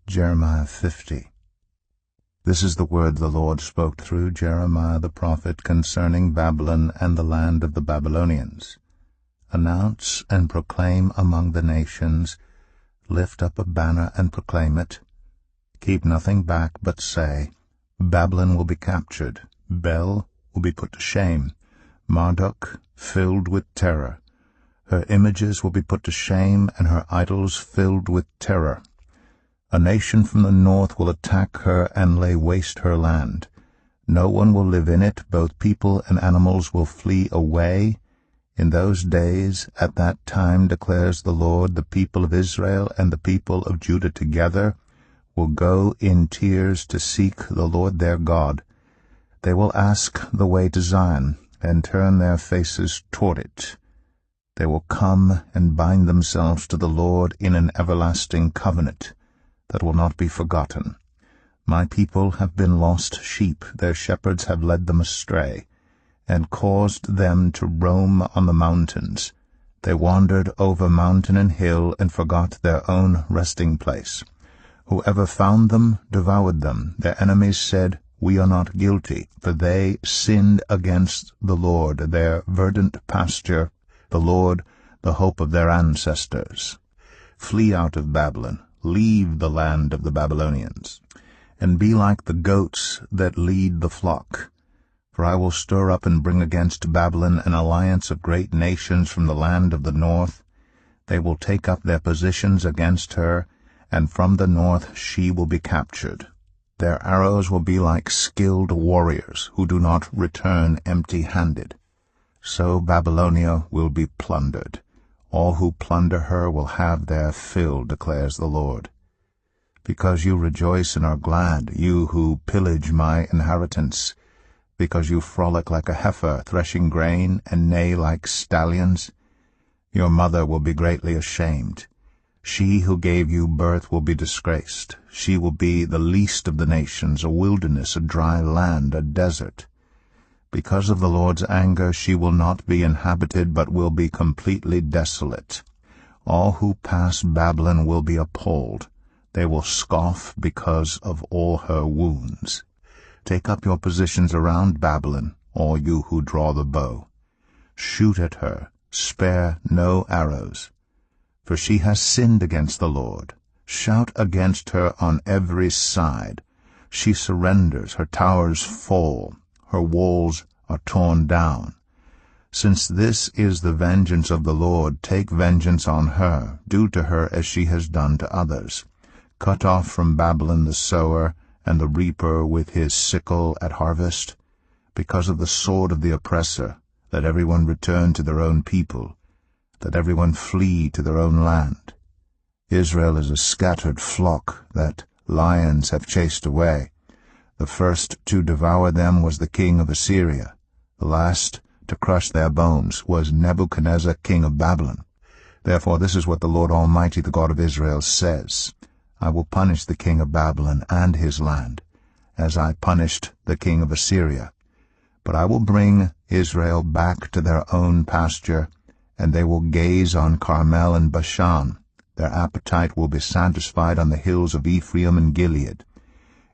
Jeremiah 50. This is the word the Lord spoke through Jeremiah the prophet concerning Babylon and the land of the Babylonians. Announce and proclaim among the nations, lift up a banner and proclaim it. Keep nothing back, but say, Babylon will be captured, Bel will be put to shame, Marduk filled with terror. Her images will be put to shame, and her idols filled with terror. A nation from the north will attack her and lay waste her land. No one will live in it, both people and animals will flee away. In those days, at that time, declares the Lord, the people of Israel and the people of Judah together will go in tears to seek the Lord their God. They will ask the way to Zion, and turn their faces toward it. They will come and bind themselves to the Lord in an everlasting covenant that will not be forgotten. My people have been lost sheep, their shepherds have led them astray, and caused them to roam on the mountains. They wandered over mountain and hill, and forgot their own resting place. Whoever found them devoured them. Their enemies said, We are not guilty, for they sinned against the Lord, their verdant pasture, the Lord, the hope of their ancestors. Flee out of Babylon, leave the land of the Babylonians, and be like the goats that lead the flock. For I will stir up and bring against Babylon an alliance of great nations from the land of the north. They will take up their positions against her, and from the north she will be captured. Their arrows will be like skilled warriors who do not return empty-handed. So Babylonia will be plundered. All who plunder her will have their fill, declares the Lord. Because you rejoice and are glad, you who pillage my inheritance, because you frolic like a heifer threshing grain, and neigh like stallions, your mother will be greatly ashamed. She who gave you birth will be disgraced. She will be the least of the nations, a wilderness, a dry land, a desert. Because of the Lord's anger she will not be inhabited, but will be completely desolate. All who pass Babylon will be appalled. They will scoff because of all her wounds. Take up your positions around Babylon, all you who draw the bow. Shoot at her, spare no arrows. For she has sinned against the Lord. Shout against her on every side. She surrenders, her towers fall. Her walls are torn down. Since this is the vengeance of the Lord, take vengeance on her. Do to her as she has done to others. Cut off from Babylon the sower and the reaper with his sickle at harvest. Because of the sword of the oppressor, let everyone return to their own people. Let everyone flee to their own land. Israel is a scattered flock that lions have chased away. The first to devour them was the king of Assyria. The last to crush their bones was Nebuchadnezzar, king of Babylon. Therefore this is what the Lord Almighty, the God of Israel, says. I will punish the king of Babylon and his land, as I punished the king of Assyria. But I will bring Israel back to their own pasture, and they will gaze on Carmel and Bashan. Their appetite will be satisfied on the hills of Ephraim and Gilead.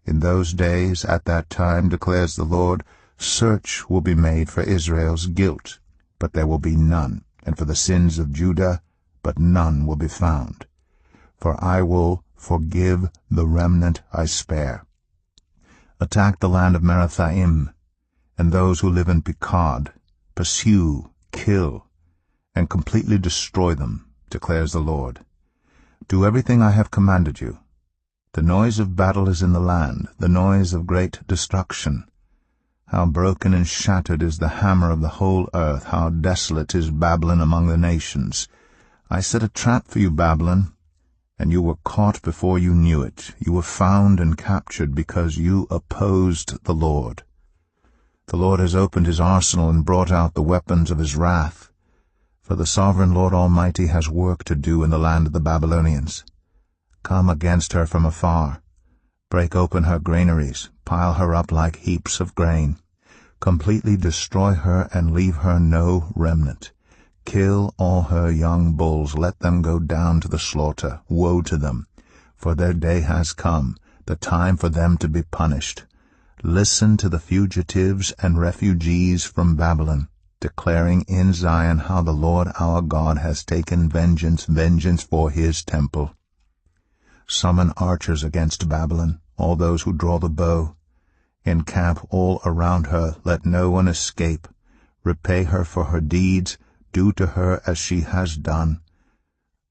In those days, at that time, declares the Lord, search will be made for Israel's guilt, but there will be none, and for the sins of Judah, but none will be found. For I will forgive the remnant I spare. Attack the land of Merathaim, and those who live in Pekod. Pursue, kill, and completely destroy them, declares the Lord. Do everything I have commanded you. The noise of battle is in the land, the noise of great destruction. How broken and shattered is the hammer of the whole earth, how desolate is Babylon among the nations. I set a trap for you, Babylon, and you were caught before you knew it. You were found and captured because you opposed the Lord. The Lord has opened his arsenal and brought out the weapons of his wrath. For the sovereign Lord Almighty has work to do in the land of the Babylonians. Come against her from afar. Break open her granaries, pile her up like heaps of grain. Completely destroy her and leave her no remnant. Kill all her young bulls, let them go down to the slaughter. Woe to them! for their day has come, the time for them to be punished. Listen to the fugitives and refugees from Babylon, declaring in Zion how the Lord our God has taken vengeance for his temple. Summon archers against Babylon, all those who draw the bow. Encamp all around her, let no one escape. Repay her for her deeds, do to her as she has done.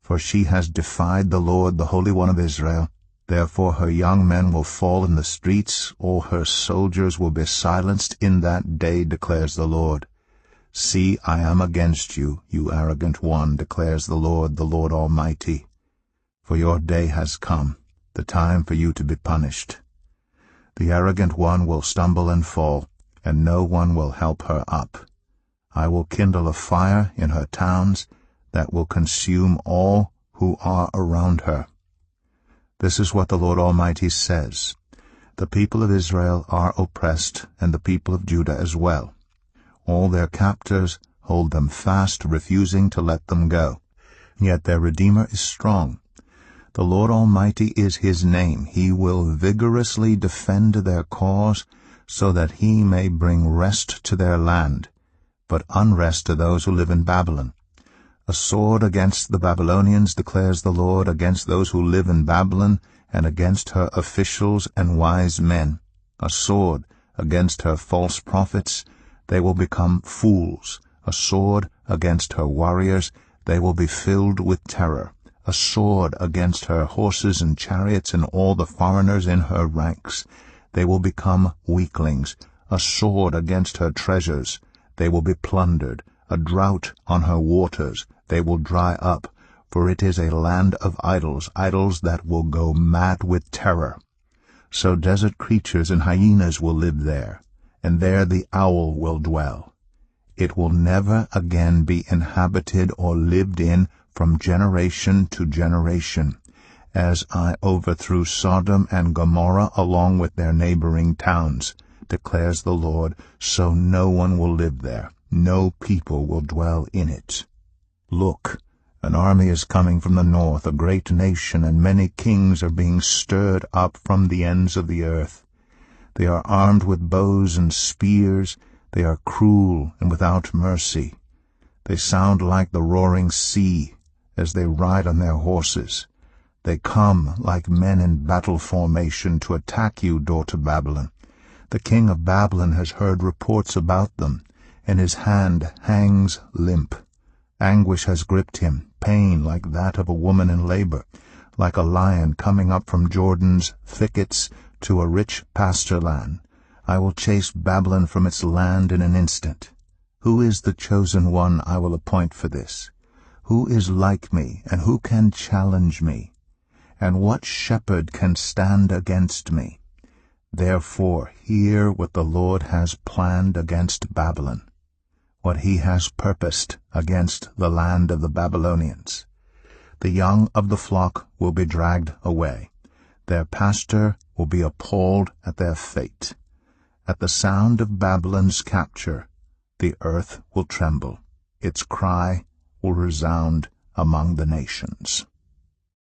For she has defied the Lord, the Holy One of Israel. Therefore her young men will fall in the streets, all her soldiers will be silenced in that day, declares the Lord. See, I am against you, you arrogant one, declares the Lord Almighty. For your day has come, the time for you to be punished. The arrogant one will stumble and fall, and no one will help her up. I will kindle a fire in her towns that will consume all who are around her. This is what the Lord Almighty says. The people of Israel are oppressed, and the people of Judah as well. All their captors hold them fast, refusing to let them go. Yet their Redeemer is strong. The Lord Almighty is his name. He will vigorously defend their cause, so that he may bring rest to their land, but unrest to those who live in Babylon. A sword against the Babylonians, declares the Lord, against those who live in Babylon, and against her officials and wise men. A sword against her false prophets, they will become fools. A sword against her warriors, they will be filled with terror. A sword against her horses and chariots and all the foreigners in her ranks, they will become weaklings. A sword against her treasures, they will be plundered. A drought on her waters, they will dry up, for it is a land of idols, idols that will go mad with terror. So desert creatures and hyenas will live there, and there the owl will dwell. It will never again be inhabited or lived in from generation to generation, as I overthrew Sodom and Gomorrah along with their neighboring towns, declares the Lord, so no one will live there. No people will dwell in it. Look, an army is coming from the north, a great nation, and many kings are being stirred up from the ends of the earth. They are armed with bows and spears. They are cruel and without mercy. They sound like the roaring sea as they ride on their horses. They come like men in battle formation to attack you, daughter Babylon. The king of Babylon has heard reports about them, and his hand hangs limp. Anguish has gripped him, pain like that of a woman in labor, like a lion coming up from Jordan's thickets to a rich pasture land. I will chase Babylon from its land in an instant. Who is the chosen one I will appoint for this? Who is like me, and who can challenge me? And what shepherd can stand against me? Therefore hear what the Lord has planned against Babylon, what he has purposed against the land of the Babylonians. The young of the flock will be dragged away. Their pastor will be appalled at their fate. At the sound of Babylon's capture, the earth will tremble. Its cry will resound among the nations.